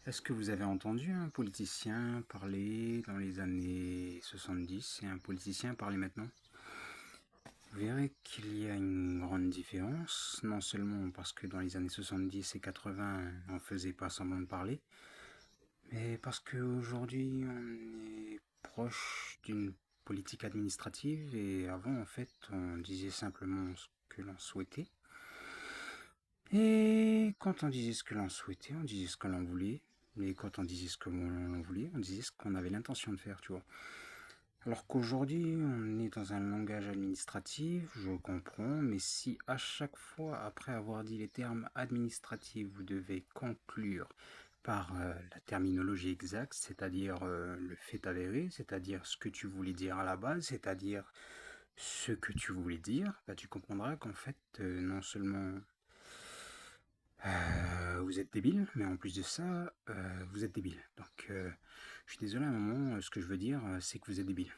Est-ce que vous avez entendu un politicien parler dans les années 70 et un politicien parler maintenant? Vous verrez qu'il y a une grande différence, non seulement parce que dans les années 70 et 80, on faisait pas semblant de parler, mais parce qu'aujourd'hui, on est proche d'une politique administrative et avant, en fait, on disait simplement ce que l'on souhaitait. Et quand on disait ce que l'on souhaitait, on disait ce que l'on voulait. Mais quand on disait ce que l'on voulait, on disait ce qu'on avait l'intention de faire, tu vois. Alors qu'aujourd'hui, on est dans un langage administratif, je comprends, mais si à chaque fois, après avoir dit les termes administratifs, vous devez conclure par la terminologie exacte, c'est-à-dire le fait avéré, c'est-à-dire ce que tu voulais dire à la base, c'est-à-dire ce que tu voulais dire, bah, tu comprendras qu'en fait, non seulement vous êtes débile, mais en plus de ça, vous êtes débile. Donc, je suis désolé à un moment, ce que je veux dire, c'est que vous êtes débile.